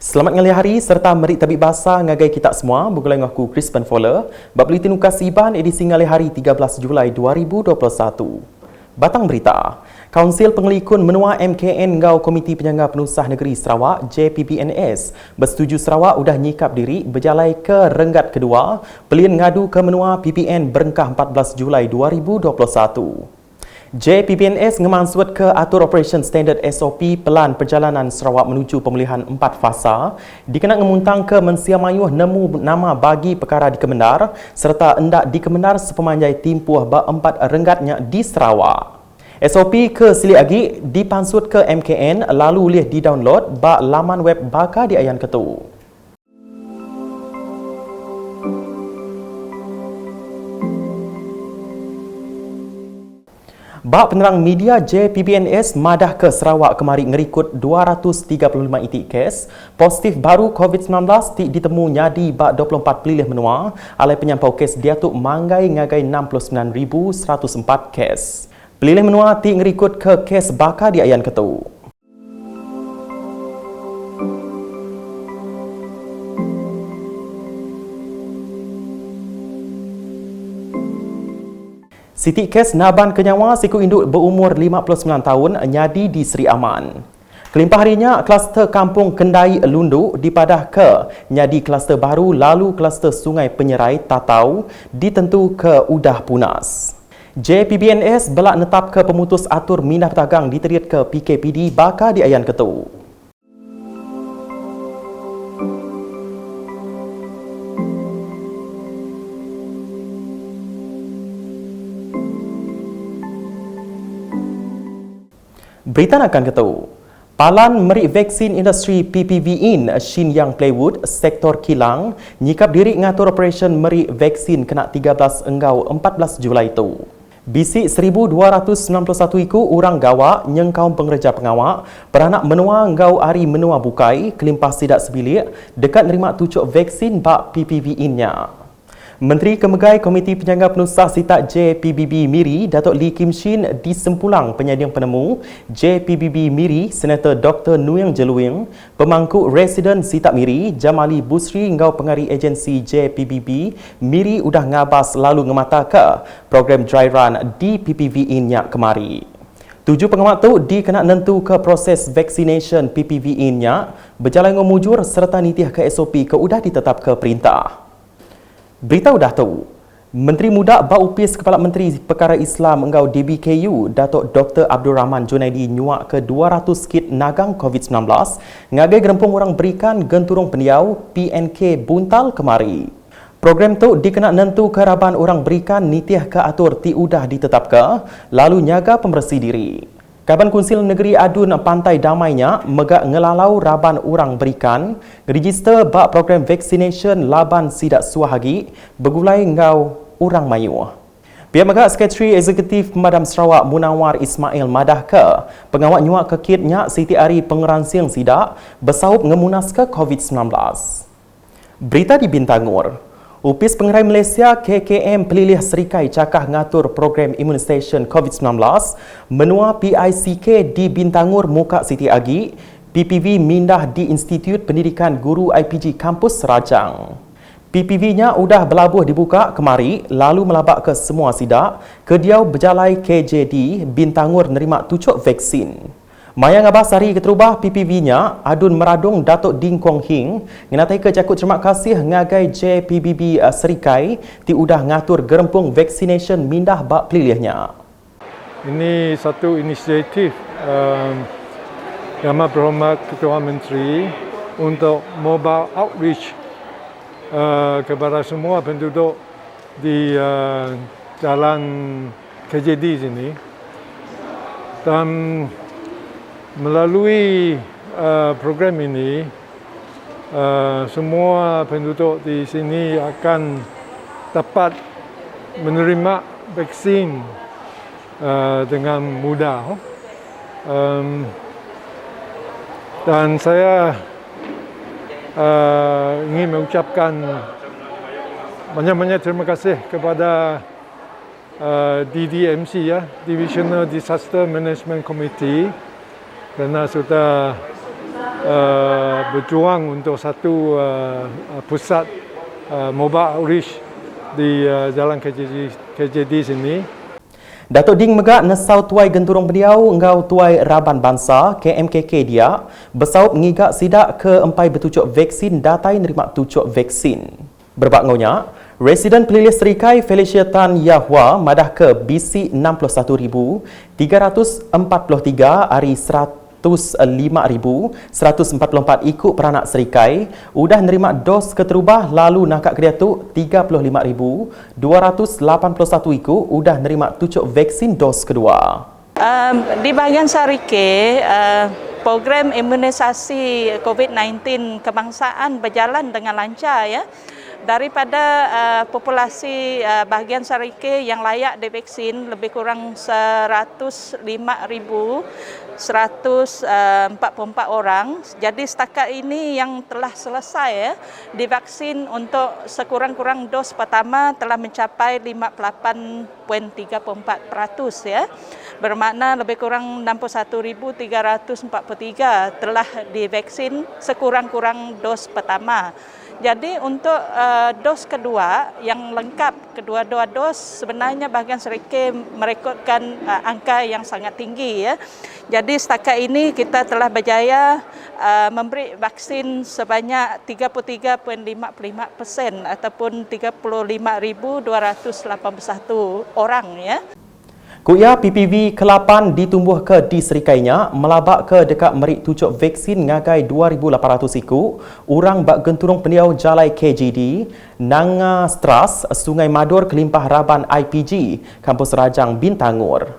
Selamat ngali hari serta merik tabik bahasa ngagai kita semua. Bergulai dengan aku Crispin Fowler. Bab Bulletin Ukas Iban edisi ngali hari 13 Julai 2021. Batang berita. Kaunsil Pengelikun Menua MKN Ngau Komiti Penyangga Penusah Negeri Sarawak JPPNS bersetuju Sarawak udah nyikap diri berjalai ke renggat kedua pelian ngadu ke Menua PPN berengkah 14 Julai 2021. JPPNS ngemansut ke atur Operation Standard SOP Pelan Perjalanan Sarawak menuju pemulihan 4 fasa dikena ngemuntang ke Mensia Mayuh nemu nama bagi perkara di Kemendar serta endak di Kemendar sepemanjai timpuh ba 4 renggatnya di Sarawak. SOP ke Silik Agi dipansut ke MKN lalu boleh di-download ba laman web bakal di Ayan Ketu. Bak penerang media JPPNS madah ke Sarawak kemari ngerikut 235 itik kes positif baru COVID-19 ditemu nyadi bak 24 pelilih menua alai penyampau kes dia tu manggai ngagai 69,104 kes. Pelilih menua ngerikut ke kes bakal di Ayan Ketu. Siti kes Naban Kenyawa siku induk berumur 59 tahun nyadi di Seri Aman. Kelimpah harinya kluster Kampung Kendai Lundu dipadah ke nyadi kluster baru lalu kluster Sungai Penyerai Tatau ditentu ke udah punas. JPPNS belak netap ke pemutus atur minah petagang diterit ke PKPD bakal di Ayan Ketu. Berita akan ketu. Palan merik vaksin industri PPV in Shin Yang Plywood sektor kilang nyikap diri ngatur operation merik vaksin kena 13 enggau 14 Julai itu. Bisik 1291 iku orang gawak nyengkau pengerja pengawak peranak menua enggau hari menua bukai kelimpah sidak sebilik dekat nerima tucuk vaksin bak PPV in-nya. Menteri Kemegai Komiti Penyangga Penusah Sitak JPBB Miri, Datuk Lee Kim Shin di sempulang penyediang penemu JPBB Miri, Senator Dr. Nguyen Jeluing, pemangku residen Sitak Miri, Jamali Busri ngau pengari agensi JPBB Miri udah ngabas lalu ngemata ke program dry run di PPV in-nya kemari. 7 pengamat tu dikena nentu ke proses vaccination PPV in-nya berjalan ngomujur serta nitih ke SOP ke udah ditetap ke perintah. Berita udah tahu, Menteri Muda Baupis Kepala Menteri Perkara Islam Engau DBKU, Datuk Dr. Abdul Rahman Junaidi nyuak ke 200 kit nagang COVID-19 ngagai gerempung orang berikan genturung pendiau PNK Buntal kemari. Program tu dikena nentu ke raban orang berikan nitih ke atur ti udah ditetap ke, lalu nyaga pembersih diri. Kaban Kunsil Negeri Adun Pantai Damainya megak ngelalau raban orang berikan register bak program vaccination laban sidak suahagi bergulai ngau orang mayu. Pihak megak Sekretari Eksekutif Pemadam Sarawak Munawar Ismail madah ke pengawak nyuak ke kitnya Siti Ari pengeransiang sidak bersaup ngemunas ke COVID-19. Berita di Bintangor. Upis Pengerai Malaysia KKM Pelilih Serikai cakah ngatur program imunisation COVID-19 menua PICK di Bintangor Muka Siti Agi, PPV mindah di Institut Pendidikan Guru IPG Kampus Serajang. PPV-nya udah berlabuh dibuka kemari lalu melabak ke semua sidak, kediau berjalai KJD Bintangor nerima tucuk vaksin. Maya ngabas hari keterubah PPV-nya, Adun Meradung Datuk Ding Kwong Hing, nginatai ke jakut terima kasih ngagai JPBB Serikai ti udah ngatur gerempung vaccination mindah bak pelilihnya. Ini satu inisiatif Yang Amat Berhormat Ketua Menteri untuk mobile outreach kepada semua penduduk di jalan KJD sini. Dan melalui program ini, semua penduduk di sini akan dapat menerima vaksin dengan mudah. Dan saya ingin mengucapkan banyak-banyak terima kasih kepada DDMC, Divisional Disaster Management Committee, kerana sudah berjuang untuk satu pusat mobile outreach di Jalan KJD sini. Datuk Ding Megak Nesau Tuai Genturong Beliau Engau Tuai Raban Bangsa KMKK dia bersaup mengigak sidak ke empai bertucuk vaksin datai nerima tucuk vaksin. Berbak ngaunya, Residen Pelilih Serikai Felicia Tan Yahua madah ke BC 61,343 hari 105,144 ikut peranak serikai udah nerima dos keterubah lalu nakak Kedatuk 35,281 ikut udah nerima tucuk vaksin dos kedua. Di bahagian Sarike, program imunisasi COVID-19 kebangsaan berjalan dengan lancar ya. Daripada populasi bahagian Sarike yang layak divaksin lebih kurang 105,144 orang. Jadi setakat ini yang telah selesai ya, divaksin untuk sekurang-kurang dos pertama telah mencapai 58.34% ya. Bermakna lebih kurang 61,343 telah divaksin sekurang-kurang dos pertama. Jadi untuk dos kedua yang lengkap, kedua-dua dos sebenarnya bahagian Serikay merekodkan angka yang sangat tinggi ya. Jadi setakat ini kita telah berjaya memberi vaksin sebanyak 33.55% ataupun 35,281 orang ya. Kuya PPV ke-8 ditumbuh ke di serikainya melabak ke dekat merik tucuk vaksin ngagai 2,800 ikut orang bak genturung pendiau Jalai KJD Nanga Stras Sungai Madur Kelimpah Raban IPG Kampus Rajang Bintangor.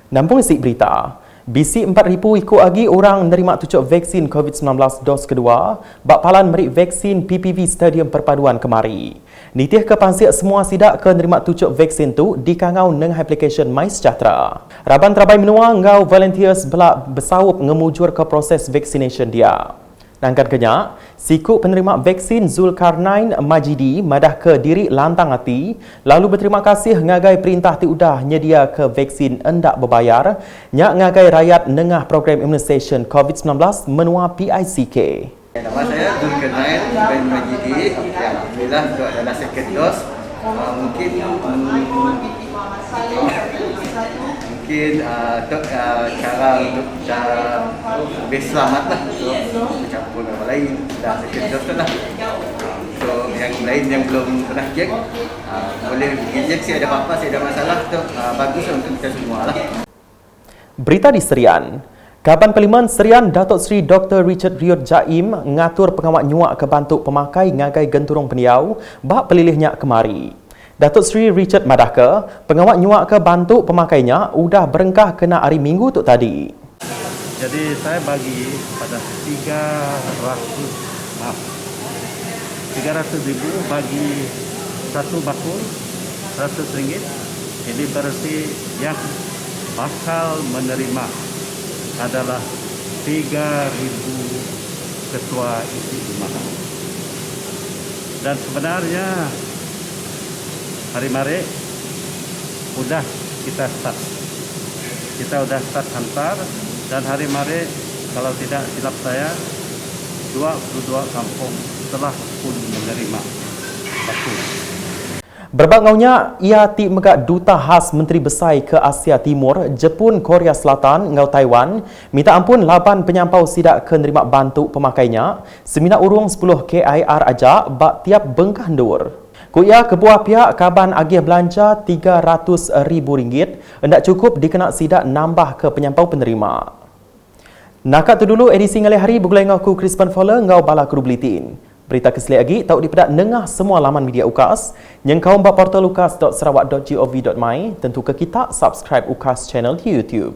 Nampung isi berita, BC 4,000 ikut lagi orang nerima tucuk vaksin COVID-19 dos kedua bak palan merik vaksin PPV Stadium Perpaduan kemari. Nitih ke pansiak semua sidak ke nerima tucuk vaksin tu di kangau neng aplikasi My Sejahtera. Raban terabai menua ngau volunteers belak bersaup ngemujur ke proses vaccination dia. Nangkat kenyak, siku penerima vaksin Zulkarnain Majidi madah ke diri lantang hati lalu berterima kasih ngagai perintah tiudah nyedia ke vaksin endak berbayar nyak ngagai rakyat nengah program immunisation COVID-19 menua PICK. Nama saya Zulkarnain Majidi. Alhamdulillah itu adalah second dose. Mungkin cara untuk lebih selamat lah untuk mencampur orang lain dah second dose tu lah. So yang lain yang belum pernah cek boleh injeksi ada apa-apa, ada masalah tu bagus untuk kita semua lah. Berita di Serian. Kaban Parlimen Serian Datuk Seri Dr. Richard Riot Jaim ngatur pengawat nyuak ke bantuk pemakai ngagai genturung pendiau bak pelilihnya kemari. Datuk Seri Richard madahka pengawat nyuak ke bantuk pemakainya udah berengkah kena hari Minggu tu tadi. Jadi saya bagi pada 300,000 bagi satu bakul RM100. Jadi berarti yang bakal menerima adalah 3.000 ketua isi rumah. Dan sebenarnya hari Maret sudah kita start. Kita sudah start hantar dan hari Maret kalau tidak silap saya 22 kampung telah pun menerima vaksin. Berbangaunya, ia ti megak Duta Khas Menteri Besar ke Asia Timur, Jepun, Korea Selatan, ngau Taiwan, minta ampun laban penyampau sidak ke nerima bantu pemakainya, semina urung 10 KIR ajak bak tiap bengkah ndur. Kuya kebuah pihak kaban agih belanja RM300,000, hendak cukup dikena sidak nambah ke penyampau penerima. Nakat tu dulu edisi ngalih hari bergulai ngau Crispin Fowler ngau bala kru buletin. Berita keseli lagi tahu dipedak nengah semua laman media UKAS yang kau mbak portal ukas.sarawak.gov.my tentu ke kita subscribe UKAS channel di YouTube.